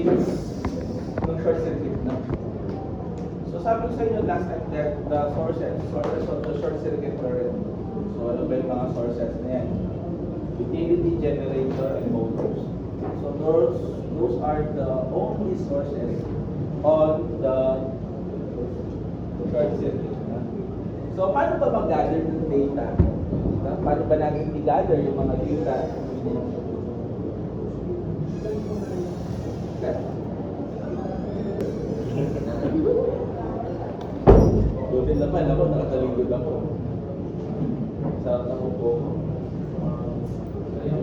limits ng short circuit na. So sabi ko sa inyo last time that the sources of the short circuit current. So ano ba yung mga sources na yan? Utility, generator, and motors. So those are the only sources on the short circuit na. So paano ba mag-gather ng data? Paano ba natin i-gather yung mga data? Buti naman ako, nakataligod ako. Sarap ako po.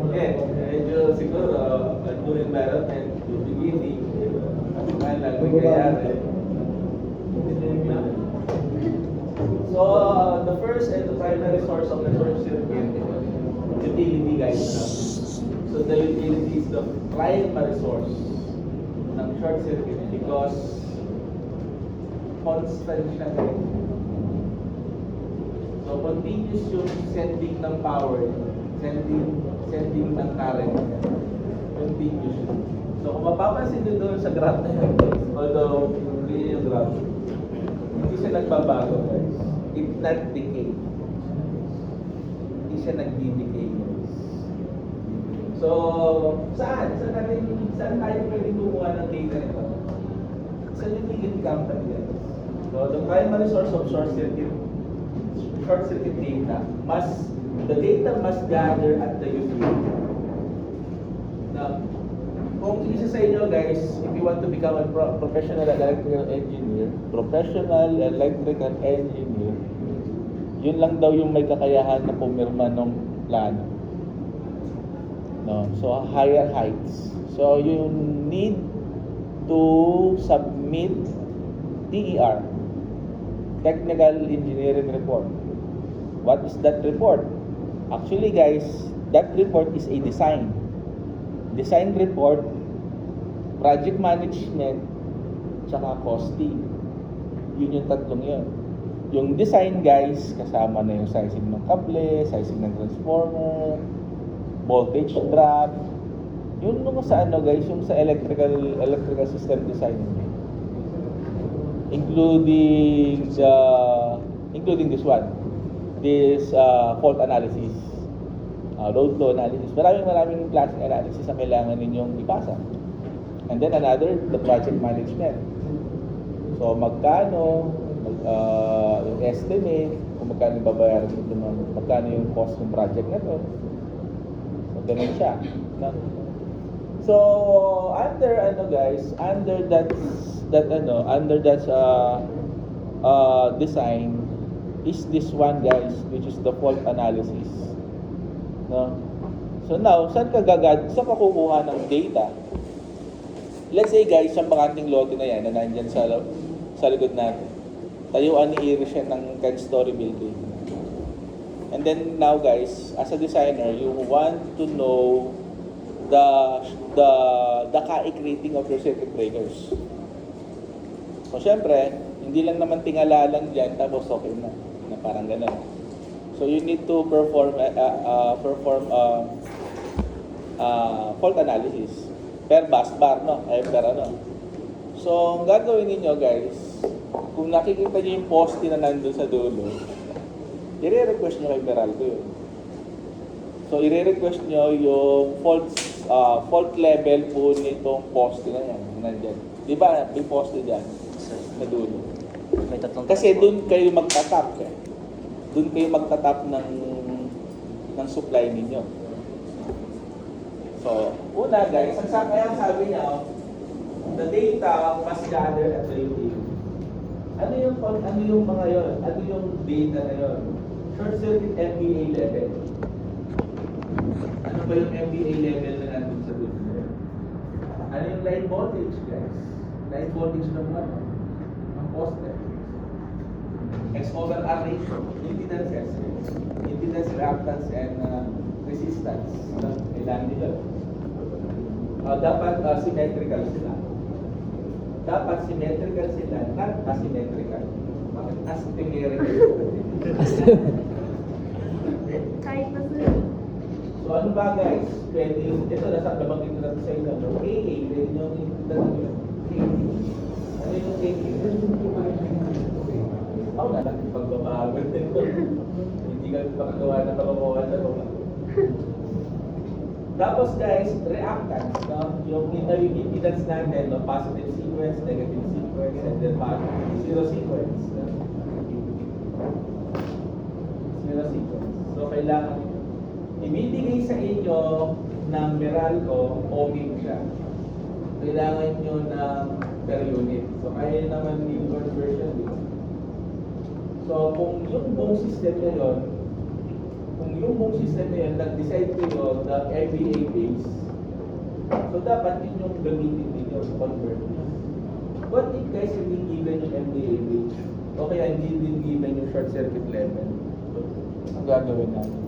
Medyo siguro, during environment, yung beginning, ang mga nagkayari. So, the first and the primary source of the short circuit, utility guys. So, the utility is the primary source ng short circuit because constant siya. So, continuous yung sending ng power, sending ng current. Continuous yun. So, kung mapapansin nyo doon sa graph na yun, although hindi yung graph, hindi siya nagbabago guys. It's not decay. Hindi siya nagdi-decay guys. So, saan tayo pwede kumuha ng data nito? Sa utility company guys. So, the primary source of short circuit data the data must gather at the utility. Now, kung isa sa inyo guys, if you want to become a professional electrical engineer, yun lang daw yung may kakayahan na pumirma ng plano. No, so higher heights. So you need to submit TER, Technical Engineering Report. What is that report? Actually guys, that report is a design report, project management, tsaka costing. Yun yung tatlong yun. Yung design guys, kasama na yung sizing ng kable, sizing ng transformer, voltage drop. Yun nung sa ano guys, yung sa electrical system design. Including this one. This fault analysis, load flow analysis. Maraming klaseng analysis ang kailangan ninyong ipasa. And then another, the project management. So magkano, yung estimate, kung magkano yung babayaran nito, magkano yung cost ng project na to. So ganun siya. So under that design is this one guys, which is the fault analysis. No? So now, saan ka kukuha ng data? Let's say guys, yung bakanting lote na yan na nandyan sa likod natin. Tayuan ni Iris yan ng 10-story building. And then now guys, as a designer, you want to know the CAIC rating of your circuit breakers. So syempre, hindi lang naman tingala lang dyan, tapos okay na parang gano'n. So you need to perform fault analysis per bus bar, no? Per ano. So ang gagawin niyo guys, kung nakikita niyo yung poste na nandun sa dulo, i-request niyo kay Meralco yun. So i-request niyo yung fault level po nitong poste na yan, nandyan. Di ba may poste dyan sa dulo? May tatlong kasi doon kayo magtatap Doon kayo magtatap ng supply ninyo. So, una guys, kaya sabi niya, the data must gather at the utility. Ano yung mga yon? Ano yung data na yon? Short circuit MVA level. Ano ba yung MVA level na nandun sa dulo? Ano yung line voltage guys? Line voltage ng ano? Ang poste. X over R ratio, impedance, reactance, and resistance. Kailangan nila. Dapat symmetrical sila. Not asymmetrical. Bakit asymmetrical? Kahit na sila. So ano ba guys? Pwede, ito nasa nabanggit ko natin sa inyo, no? AA, pwede nyo itanong yun. AA. Ano yung AA? Ako na lang, pagbabago nito. Hindi kami makagawa ng kalokohan na ito. Tapos guys, reactants, no? Yung impedance natin, no? Positive sequence, negative sequence, and then zero sequence. No? Zero sequence. So kailangan ibibigay sa inyo ng Meralco, ohmic siya. Kailangan nyo ng per unit. So kaya naman yung conversion dito. So kung yung buong system na yun, nag-decide kayo ng MBA base, so dapat yun yung gamitin ninyo sa convert. What if guys hindi given yung MBA base? O kaya hindi din given yung short circuit level? Ang gagawin natin?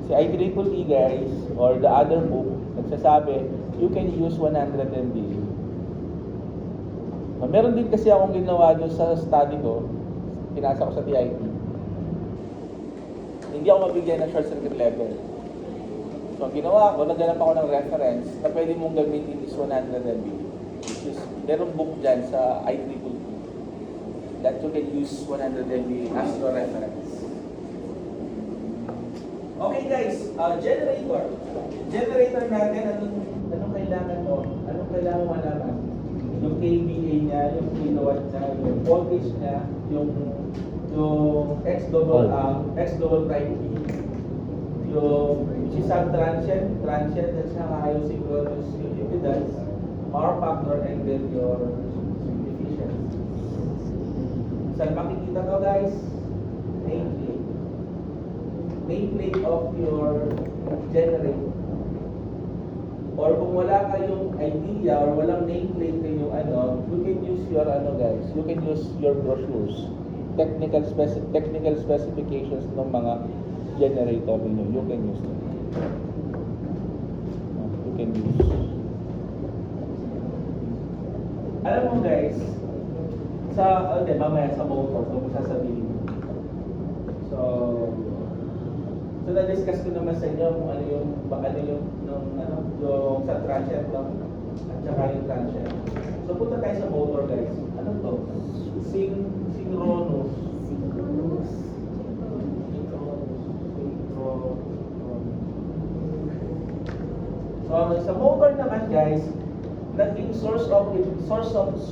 Si IEEE guys, or the other book, nagsasabi, you can use 100 MBA. Meron din kasi akong ginawa doon sa study ko, pinasa ko sa TIT. Hindi ako mabigyan ng short circuit level. So, ang ginawa ko, naghanap ako ng reference na pwede mong gamitin is 100 MBA. Which is, merong book dyan sa IEEE that you can use 100 MBA as your reference. Okay guys, generator. Generator natin, anong kailangan mo? Anong kailangan malaman? Yung KVA niya, yung kilowatt niya, yung voltage niya, yung X double prime P, yung which is transient, at saka yung synchronous impedance, power factor, and then your efficiency. Saan makikita to guys? Nameplate of your generator. Or kung wala kayong idea or walang nameplate kayong you can use your guys, you can use your brochures, technical specifications ng mga generator niyo. You can use them. You can use. Alam mo guys, mamaya sa motor, kung sasabihin. So na-discuss ko naman sa inyo kung ano yung sa transient lang at saka yung transient. So punta tayo sa motor guys. Ano to? Synchronous. So sa motor naman guys, naging source of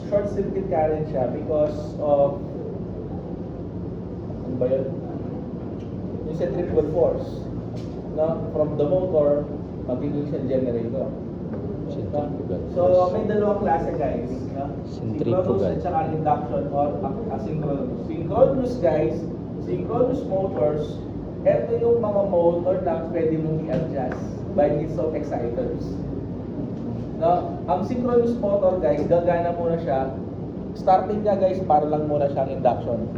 short circuit current siya because of ano ba yun? Yung centrifugal force, no? From the motor magiging siya generator. So may dalawang klase guys, no? Synchronous at saka induction or asynchronous. Synchronous guys, synchronous motors, ito yung mga motor na pwede mong i-adjust by means of exciters. No? Ang synchronous motor guys, gagana muna siya. Starting niya guys, para lang muna siyang induction.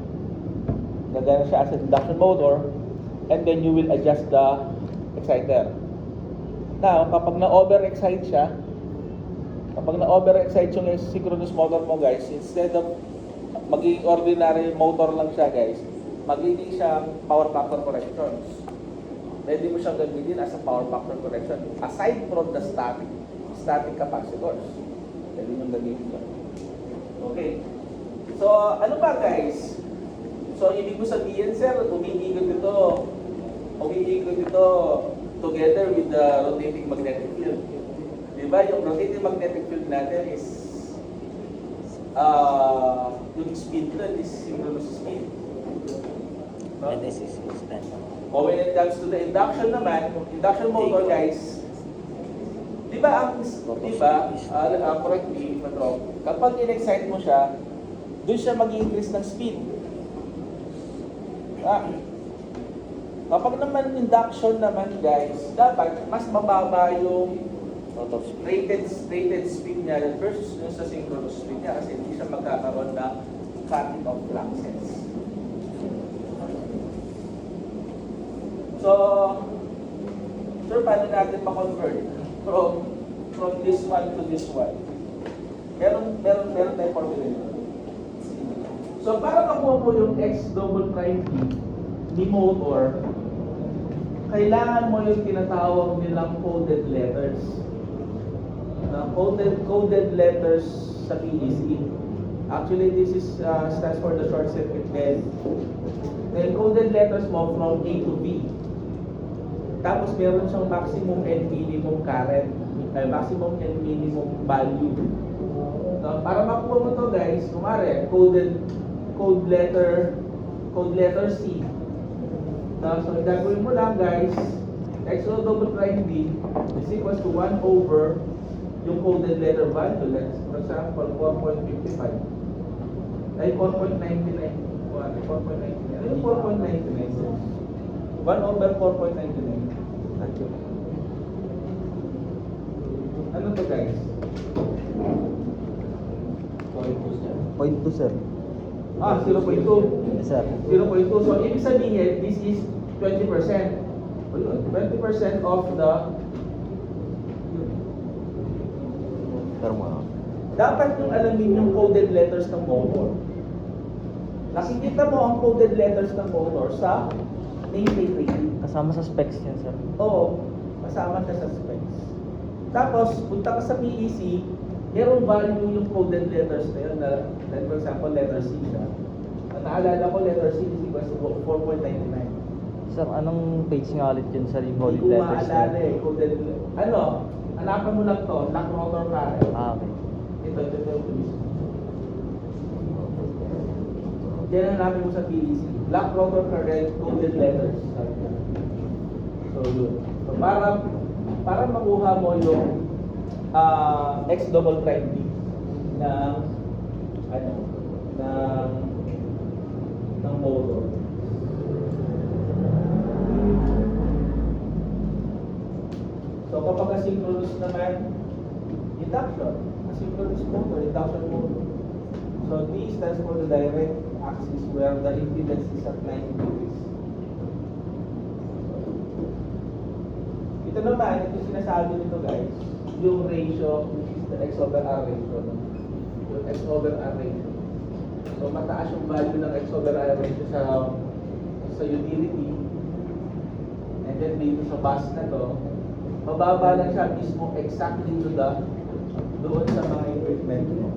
Gagana siya as an induction motor, and then you will adjust the exciter. Now, kapag na-overexcite siya, yung synchronous motor mo guys, instead of magiging ordinary motor lang siya guys, magiging siyang power factor corrections. Pwede mo siyang gamitin as a power factor correction aside from the static capacitors. Pwede mo gamitin ito. Okay. So, ano ba guys? So, ibig mo sabihin, sir, umiikot ito together with the rotating magnetic field. Diba? Yung rotating magnetic field natin is yung speed nun is synchronous speed. No? And this is constant. O when it comes to the induction naman, induction motor guys, correct me if I'm wrong, kapag in-excite mo siya, doon siya mag-increase ng speed. Kapag naman induction naman guys, dapat mas mababa yung rated speed niya versus yung sa synchronous speed niya kasi hindi siya magkakaroon ng cutting of fluxes. So, sir, paano natin ma-convert from this one to this one? Meron tayong formula. So, para makuha mo yung X double prime P ni motor, kailangan mo yung tinatawag nilang coded letters. Coded letters sa PEC. Actually, this is stands for the short circuit test. Then, coded letters mo from A to B. Tapos, meron siyang maximum and minimum current. Maximum and minimum value. So, para makuha mo to guys, kumare, code letter C. So, gagawin mo lang guys, XO double prime D is equals to 1 over yung coded letter value. Let's, for example, 4.55. Ay, 4.99. 4.99. Ano yung 4.99? 1 over 4.99. Ano to guys? 0.2 sir. 0.2. Yes sir. 0.2. So, ibig sabihin, this is 20%. O yun, 20% of the... Pero mo. Dapat yung alamin yung coded letters ng motor. Nakikita mo ang coded letters ng motor sa nameplate rating. Kasama sa specs yan sir. Oo, kasama siya sa specs. Tapos, punta ka sa PEC, merong value yung coded letters na yun na, like for example, letter C siya. Ang naalala ko, letter C is equals to 4.99. Sir, anong page nga ulit yun sir yung Hindi coded ko letters? maalala eh, coded ano, hanapan mo lang to, lock rotor current. Okay. Ito. Diyan hanapin mo sa PEC. Lock rotor current, coded letters. So, yun. So, para makuha mo yung X double prime D ng motor. So kapag asynchronous naman, induction. Asynchronous motor, induction motor. So D stands for the direct axis where the impedance is at 90 degrees. Ito naman, ito sinasabi nito guys, yung ratio, which is the X over R ratio. Yung X over R ratio. So mataas yung value ng X over R ratio sa utility. And then dito sa bus na to, mababa lang siya mismo exactly doon sa mga equipment mo.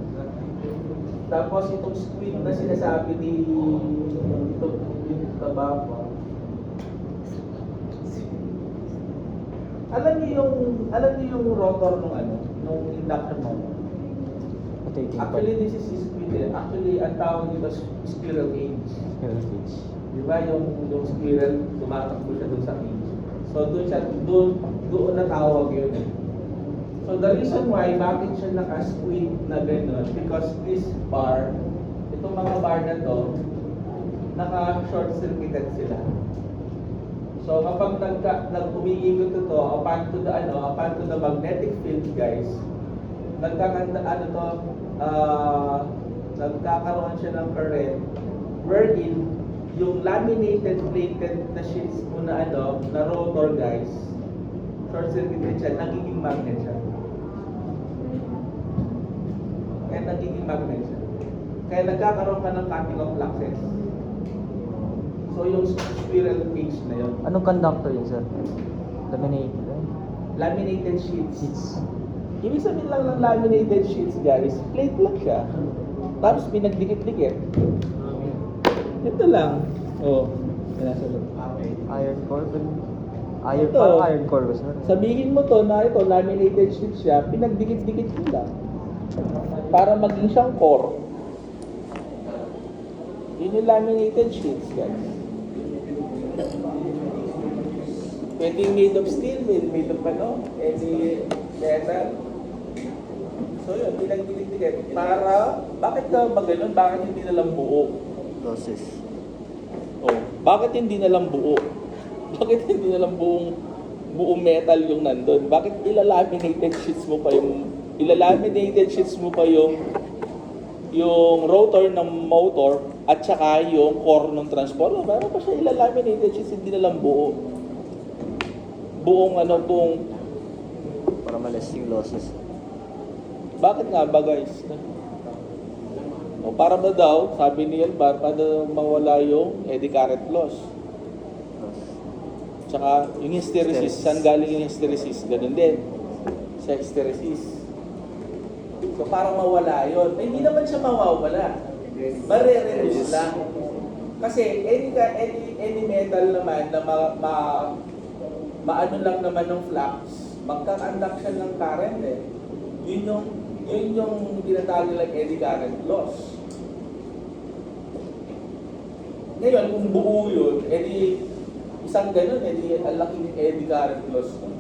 Tapos itong squid na sinasabi ni Tabapa, alam niyo yung rotor nung induction motor. Actually, this is squid. Actually, ang tawag nito squirrel cage. Di ba yung squirrel, tumatakbo siya doon sa cage. So doon na tawag yun. So the reason why, bakit siya naka-squid na gano'n, because this bar, itong mga bar na to, naka-short circuited sila. So kapag nag-umiikot ito upon to the magnetic field guys, nagkakaroon siya ng current wherein yung laminated plated na sheets mo na rotor guys, short circuited siya, nagiging magnet siya. Kaya nagkakaroon ka ng cutting of fluxes. So yung squirrel cage na yun. Anong conductor yun sir? Laminated sheets. Ibig sabihin lang ng laminated sheets guys, plate lang siya. Tapos pinagdikit-dikit. Ito lang. Nasa loob. Iron core? Ito. Parang iron core ba sir? Sabihin mo to na ito, laminated sheets siya, pinagdikit-dikit mo lang. Para maging siyang core. Yun yung laminated sheets guys. Pwedeng made of steel, made of any metal. So yun, pinagdikit-dikit. Para, bakit ka ba ganun? Bakit hindi na lang buo? Losses. Bakit hindi na lang buo? Bakit hindi na lang buong metal yung nandun? Bakit ilalaminated sheets mo pa yung rotor ng motor at saka yung core ng transformer? Meron pa siya ilalaminated sheets, hindi na lang buo. Buong Para malas yung losses. Bakit nga ba guys? Para ba daw, sabi ni Elbar, para mawala yung eddy current loss. Tsaka yung hysteresis, saan galing yung hysteresis? Ganun din. Sa hysteresis. So parang mawala yun. Eh, hindi naman siya mawawala. Mare-reduce lang. Kasi any metal naman na maano lang naman ng flux, magka-conduct siya ng current eh. Yun yung tinatawag nilang eddy current loss. Ngayon, kung buo yun, edi isang ganun, edi ang laking eddy current loss. No?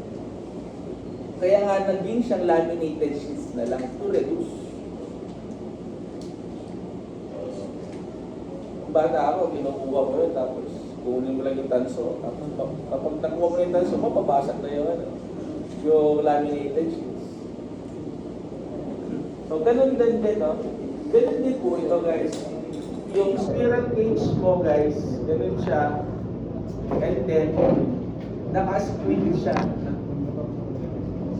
Kaya nga naging siyang laminated sheets na lang to reduce. Bata ako, kinukuha mo yun, tapos kunin mo lang yung tanso. Tapos kapag nakuha mo yung tanso mo, pabasag na yung laminated sheets. So, ganun din, no? Ganun din po ito, guys. Yung spiral cage mo, guys, ganun siya. And then, naka-squeeze siya.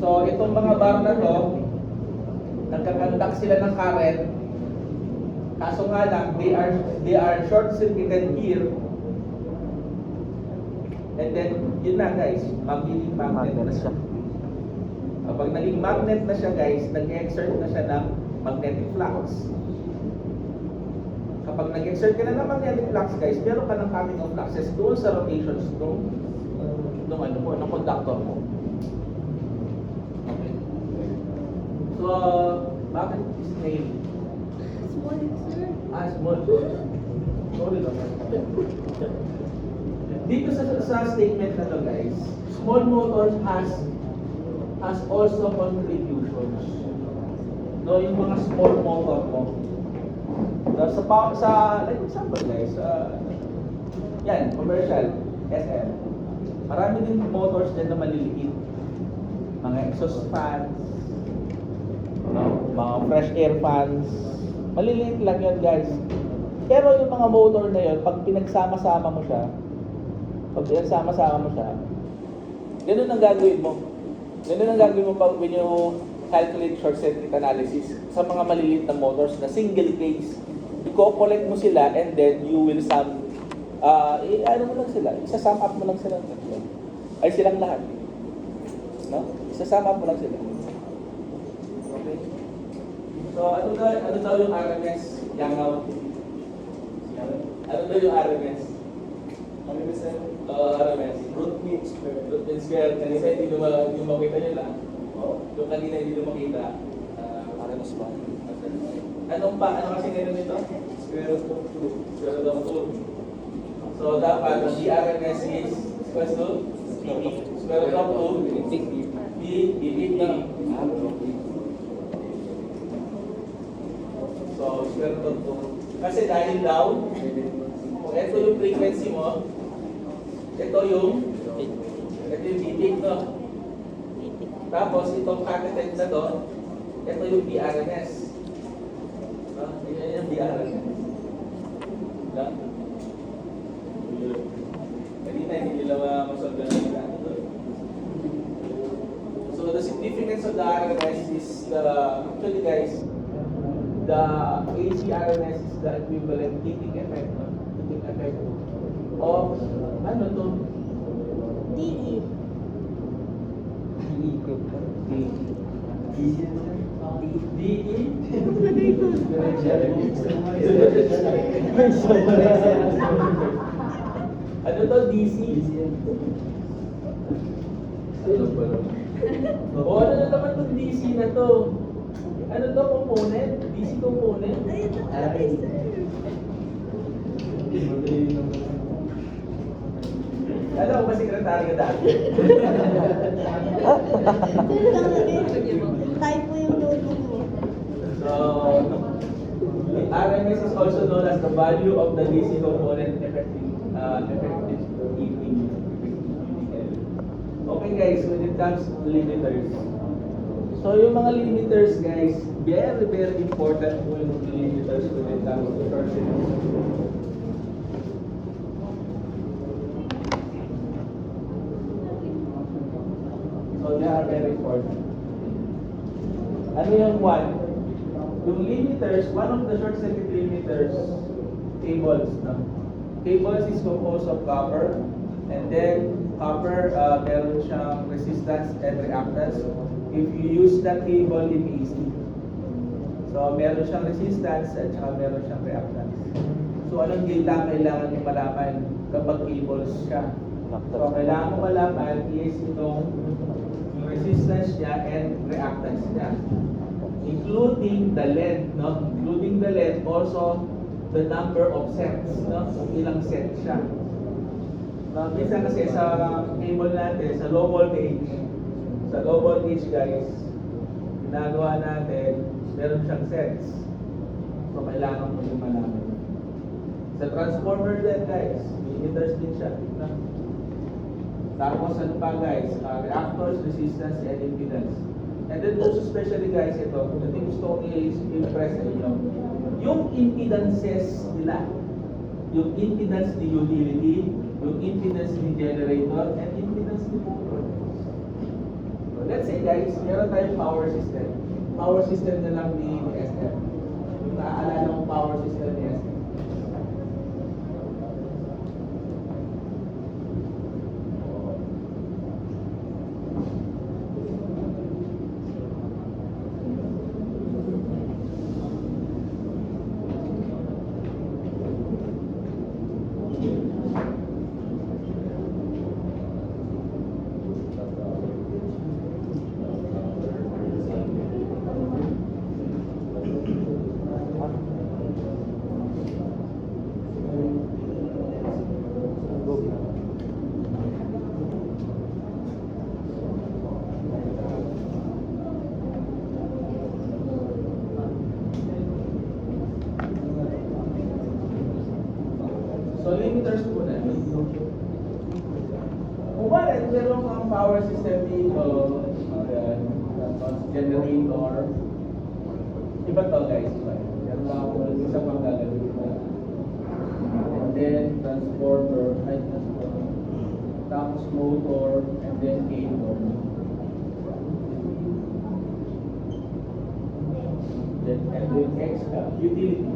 So, itong mga bar na to, nagkakandak sila ng current. Kaso nga lang, they are short-circuited here. And then, yun na guys, magiging magnet na siya. Kapag naging magnet na siya guys, nag-exert na siya ng magnetic flux. Kapag nag-exert ka na ng magnetic flux guys, meron ka ng coming of fluxes doon sa rotations ng conductor mo. Okay. So, bakit is name? Small, sir. Small. Sorry naman. Dito sa statement na to guys, small motors has also contributions. No, yung mga small motor mo. Like example guys, yan, commercial, SM. Marami din motors dyan na maliliit. Mga exhaust fans, no? Mga fresh air fans. Maliliit lang yun guys. Pero yung mga motor na yun, pag pinagsama-sama mo siya, ganun ang gagawin mo. Ganun ang gagawin mo when you calculate short circuit analysis sa mga maliliit na motors na single phase. I-collect mo sila and then you will sum, ano mo lang sila, isa-sum up mo lang sila. Ay silang lahat. No? Isa-sum up mo lang sila. Okay? So, ano daw yung RMS? Yangaw? Ano daw yung RMS? RMS. Root mean square. Root mean square. Kanina hindi mo makita nyo lang. Yung kanina hindi mo makita. RMS ba? Ano kasi ngayon nito? Square root of 2. Square root of 2. So, dapat ang RMS is equals to square root of 2. B na. So, square root of 2. Kasi dahil daw, ito yung frequency mo, ito yung bibig, no? Tapos, itong catheter na to, ito yung BRMS. No? Yan yung BRMS. No? Kanina, hindi nila masolve na So, the significance of the RMS is actually guys, the AC RMS is the equivalent heating effect, no? Heating effect of, ano to? DE. Ano to? DC? O ano na naman itong DC na to? Ano to? Component? DC component? Ay, ito pala, sir. Alam ko ba sekretary ka dati? Type mo yung notebook mo. So, RMS is also known as the value of the DC component effective heating. Okay guys, when it comes to limiters. So yung mga limiters guys, very very important po yung limiters when it comes to short circuit. So they are very important. Ano yung one? Yung limiters, one of the short circuit limiters, cables. No? Cables is composed of copper and then copper, meron siyang resistance and reactance. If you use that cable in AC, so meron siyang resistance at saka meron siyang reactance. So anong data kailangan nyo malaman kapag cables siya? So kailangan mo malaman is itong resistance niya and reactance niya. Including the length, no? Including the length, also the number of sets, no? So, ilang set siya. Minsan kasi sa cable natin, sa low voltage guys, ginagawa natin, meron siyang sets. So kailangan mo yung malaman. Sa transformer din guys, limiters din siya. No? Tapos ano pa guys, reactors, resistance, and impedance. And then most especially guys, ito gusto kong i-impress sa inyo, yung impedances nila, yung impedance ni utility, yung impedance ni generator, and impedance ni motor. So let's say guys, meron tayong power system. Power system na lang ni SM. Yung naaalala mong power system ni SM. So limiters muna. Kung bakit meron kang power system dito, generator, iba to guys, iba. Meron lang ako isa pang gagawin. And then transformer, tapos motor, and then cable. And then utility.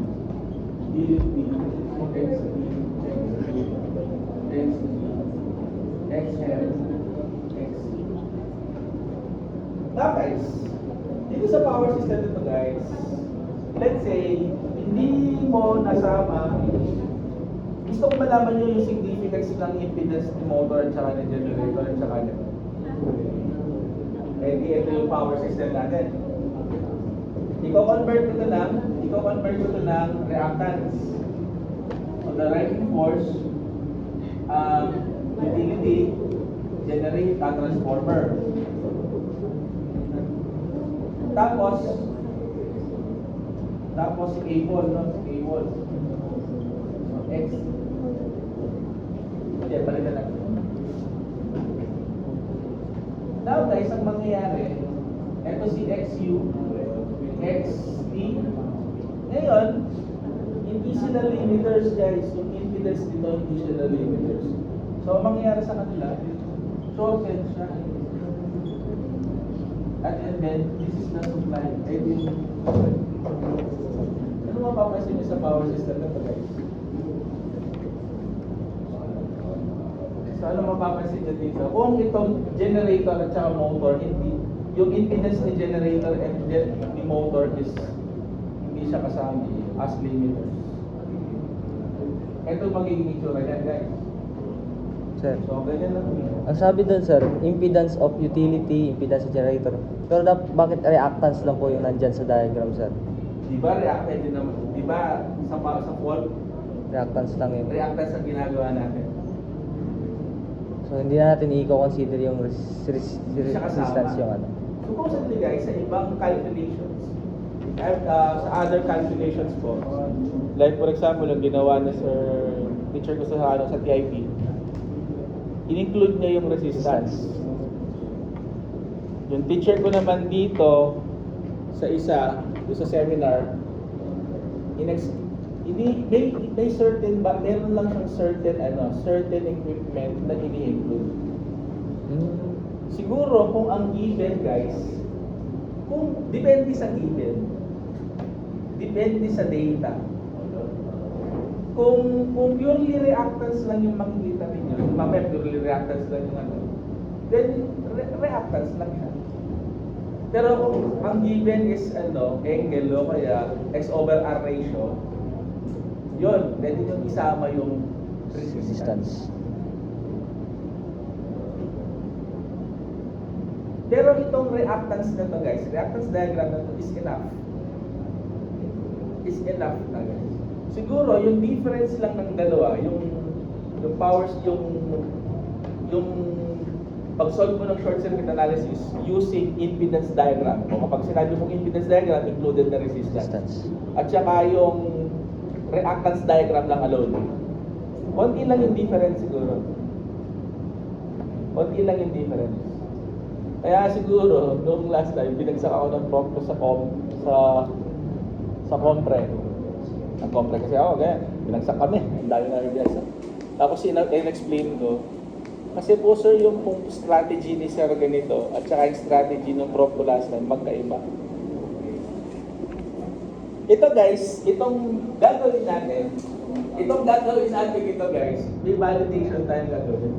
Now guys, dito sa power system nito guys, let's say, hindi mo nasama, gusto ko malaman nyo yung significance ng impedance ni motor at saka ni generator at saka nito. Eh di ito yung power system natin. Iko-convert ko ito ng reactance. So the driving force, utility, generate, transformer. Tapos cable, no? Cable. X. Okay, palitan natin. Now guys, ang mangyayari, ito si XU, XT. Ngayon, hindi sila limiters guys. Yung impedance dito, hindi sila limiters. So, ang mangyayari sa kanila, shorted siya. And then, this is the supply. Ano mapapansin niyo sa power system na ito guys? So, ano mapapansin niyo dito? Kung itong generator at saka motor, hindi, yung impedance ni generator and ni motor is hindi siya kasama as limiters. Ito magiging itsura yan guys. Sir, So, ganyan lang. ang sabi doon sir, impedance of utility, impedance sa generator. Pero bakit reactance lang po yung nandyan sa diagram sir? Di ba reactance din naman? Di ba sa fault, Reactance lang yun. reactance ang ginagawa natin? So hindi na natin i-consider yung Siya kasama. resistance yung ano. Supposedly guys, sa ibang calculations, sa other calculations po, like for example, yung ginawa ni Sir teacher ko sa TIP, in-include niya yung resistance. Yung teacher ko naman dito, sa doon sa seminar, may certain, meron lang siyang certain equipment na ini-include. Siguro kung ang given guys, kung depende sa given, depende sa data. kung purely reactance lang yung makikita ninyo, mamaya purely reactance lang yung ano, then reactance lang siya. Pero kung ang given is angle o kaya X over R ratio, yun, pwede nyo isama yung resistance. Pero itong reactance na to guys, reactance diagram na to is enough. Is enough na guys. Siguro yung difference lang ng dalawa, yung powers, yung pag-solve mo ng short circuit analysis using impedance diagram. O kapag sinabi mong impedance diagram, included na resistance. At saka yung reactance diagram lang alone. Konti lang yung difference siguro. Konti lang yung difference. Kaya siguro, noong last time, binagsak ako ng prompt ko sa compre. Ang compre kasi ako, kaya binagsak kami. Ang dami namin binagsak. Tapos in-explain ko, kasi po sir, yung pong strategy ni sir ganito, at saka yung strategy ng prompt ko last time, magkaiba. Ito guys, itong gagawin natin ito guys, may validation tayong gagawin.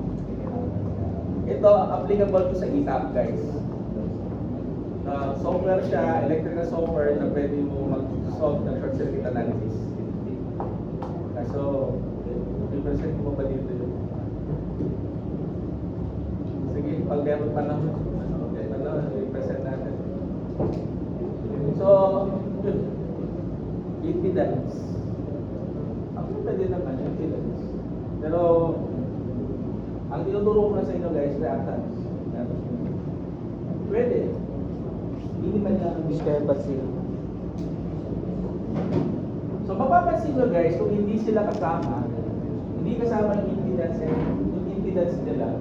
Ito, applicable to sa GitHub guys. Software siya, electrical software na pwede mo mag-solve ng short circuit analysis. So, i-present mo pa dito yun. Sige, pag meron pa lang, i-present natin. So, impedance. Ako pwede naman, impedance. Pero, ang tinuturo ko na sa inyo guys, reactance. Pwede. Hindi man lang ang discrepancy. So, mapapansin nyo guys, kung hindi sila kasama, hindi kasama yung impedance nila,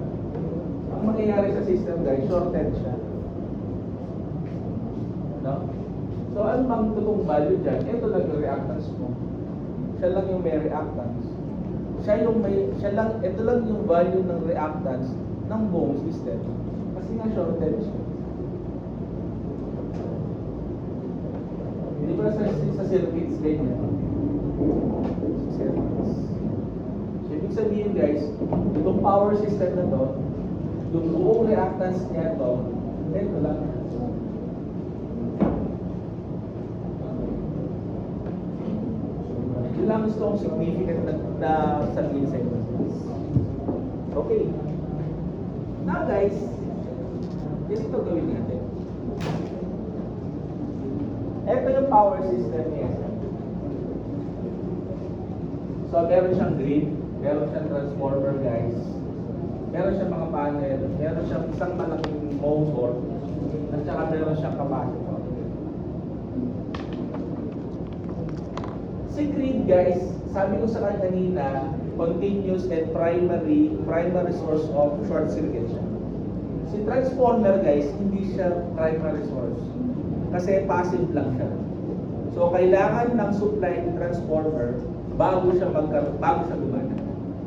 ang mangyayari sa system guys, shorted siya. No? So, ano bang totoong value dyan? Ito lang yung reactance mo. Siya lang yung may reactance. Ito lang yung value ng reactance ng buong system. Kasi nga shorted siya. Hindi ba sa circuits ganyan? Sa circuits. So, ibig sabihin guys, itong power system na to, yung buong reactance niya to, ito lang. Yun lang gusto kong significant na sabihin sa inyo. Okay. Now guys, ganito gawin natin. Ito yung power system niya. So, meron siyang grid, meron siyang transformer guys, meron siyang mga panel, meron siyang isang malaking motor, at saka meron siyang capacitor. Si grid guys, sabi ko sa kanina, continuous and primary source of short circuit siya. Si transformer guys, hindi siya primary source. Kasi passive lang siya. So, kailangan ng supply ng transformer bago siya gumana.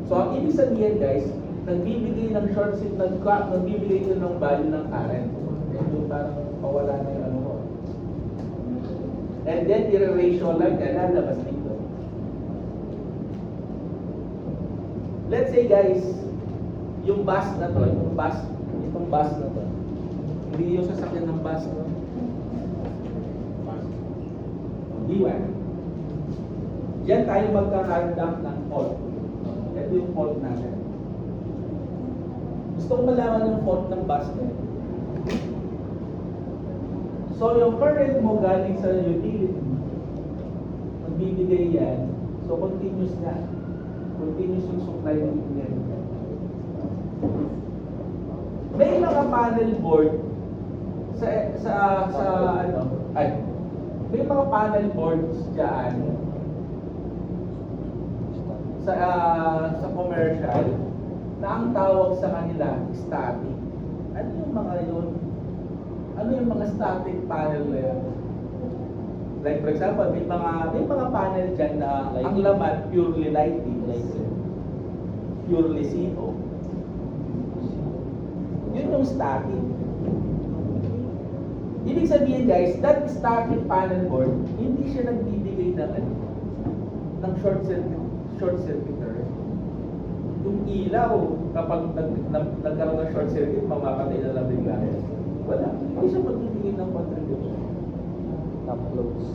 So, ang ibig sabihin guys, nagbibigay ng short circuit, nagbibigay ito ng value ng current. Yung parang pawala na yung ano ko. And then, i-ratio lang yan, lalabas dito. Let's say guys, yung bus na to, itong bus na to, hindi yung sasakyan ng bus na to. D1. Diyan tayo magka-conduct ng fault. Ito yung fault natin. Gusto kong malaman yung fault ng bus na yun. So, yung current mo galing sa utility, magbibigay yan. So, continuous na. Continuous yung supply ng utility. May mga panel board may mga panel boards dyan sa commercial na ang tawag sa kanila static. Ano yung mga yun? Ano yung mga static panel na yun? Like for example, may mga panel dyan na ang laman purely lighting. Purely CO. Yun yung static. Ibig sabihin guys, that static panel board, hindi siya nagbibigay ng short short circuiter, yung ilaw, kapag nagkaroon ng short circuit, mamamatay na lang bigla. Wala. Hindi siya magbibigay ng contribution. Uploads.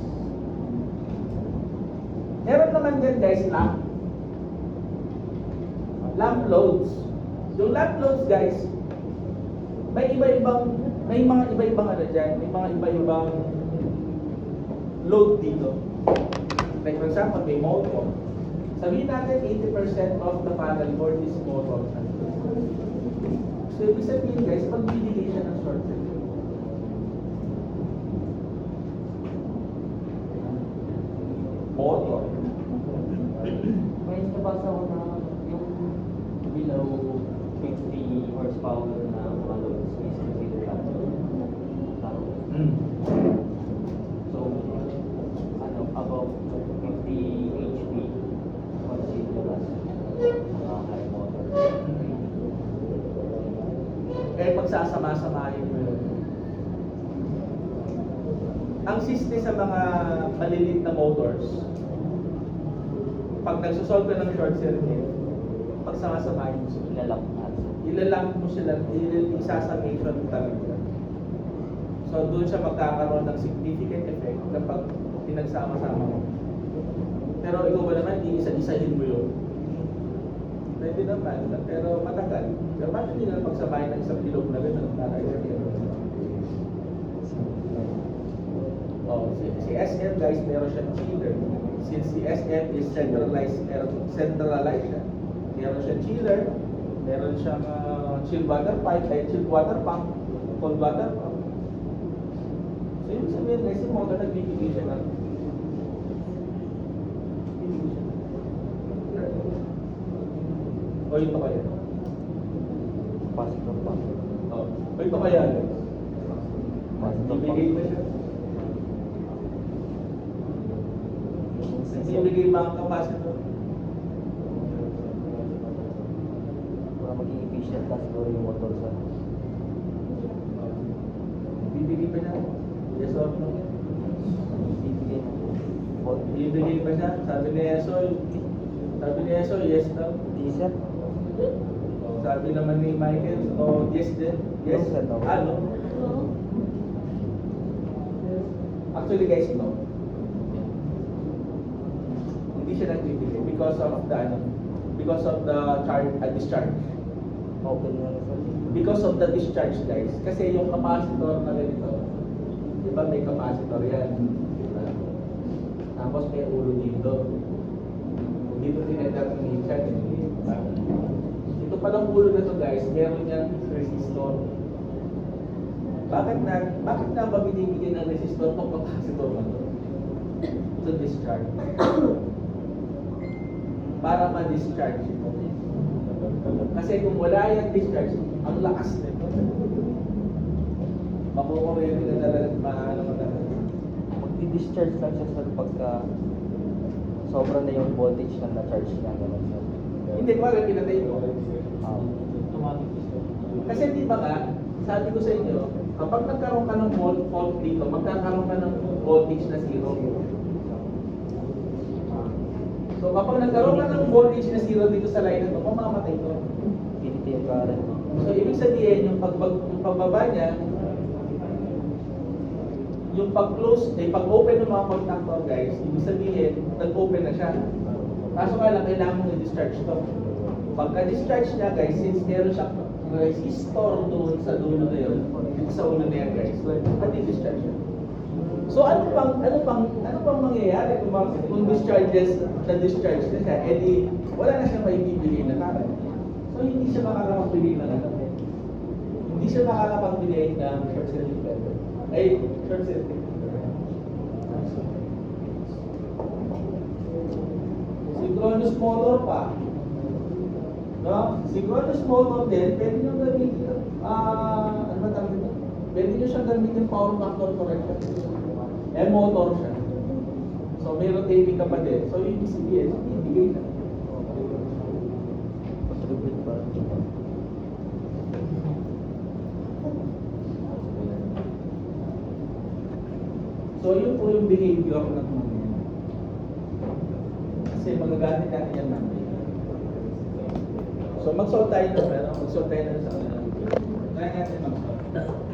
Meron naman din guys, lamp loads. Yung lamp loads guys, may mga iba-ibang ano dyan, may mga iba-ibang load dito. Like for example, may motor. Sabihin natin 80% of the panel board is motor. So ibig sabihin guys, magbibigay siya ng short circuit. Motor. May nabasa ko na yung below 50 horsepower na mga loads is considered as So, ano, above 50 HP considered as high motor. Kaya pagsasama-samahin mo yun. Ang siste sa mga maliliit na motors, pag nagsosolve ka ng short circuit, pagsama-samahin mo sila. Ilalamp mo sila, isasumation talaga. So doon siya magkakaroon ng significant effect kapag pinagsama-sama mo. Pero ikaw ba naman, iisa-isahin mo yun? Pwede naman, pero matagal. Pero bakit hindi na pagsamahin ng isang ilog na gano'n para i-share? Oh, si SM guys, meron siyang chiller. Since si SM is centralized siya. Meron siyang chiller, meron siyang chilled water pipe, chilled water pump, cold water pump. So yun sabihin guys, yung motor nagbibigay siya ng o ito kaya? Positive pa. O ito kaya guys? Bibigay ba siya? Bibigay ba ang capacitor? Para maging efficient na siguro yung motor sa Bibigay ba niya? Yes or no? bibigay Bibigay ba siya? Sabi ni Esoy, yes daw. diesel. Sabi naman ni Michael, yes din. Yes. No, sir, no. No. Actually guys, no. Hindi siya nagbibigay because of the discharge. Open na lang sir. Because of the discharge guys. Kasi yung capacitor na ganito, di ba may capacitor yan? Diba? Tapos may ulo dito. Dito tinatawag ng charge. Diba? Ito palang ulo na to guys, meron niyang resistor. Bakit na ba binibigyan ng resistor kung capacitor na to? To discharge. Para ma-discharge ito. Kasi kung wala yung discharge, ang lakas nito. Makukurente na talaga, maano mo talaga. Magdi-discharge lang siya sir pagka sobra na yung voltage na na-charge niya. Ganun sir. Hindi ko alam, pinatay ko. Automatic sir. Kasi di ba nga, sabi ko sa inyo, kapag nagkaroon ka ng fault dito, magkakaroon ka ng voltage na zero. So kapag nagkaroon ka ng voltage na zero dito sa line na ito, mamamatay ito. Piniti yung current. So ibig sabihin, yung pagbaba niya, yung pag-close, pag-open ng mga contactor guys, ibig sabihin, nag-open na siya. Kaso nga lang, kailangan mong i-discharge ito. Pagka-discharge niya guys, since meron siyang resistor doon sa dulo na yun, dito sa ulo na yan guys, i-discharge siya. So ano pang mangyayari kung discharge na siya, edi wala na siyang maibibigay na current. So hindi siya makakapagbigay ng ano. Hindi siya makakapagbigay ng short circuit. Short circuit. Synchronous motor pa. No? Synchronous motor din, pwede nyo gamitin, ano ba tawag ito? Pwede nyo siyang gamitin power factor correction. Motor siya. So, may rotating ka pa din. So, yung ibig ibigay na. Contribute pa. So, yun po yung behavior ng mga. Kasi magagamit natin yan namin. So magsuot tayo ng magsuot tayo ng sa kanila. Try natin magsuot.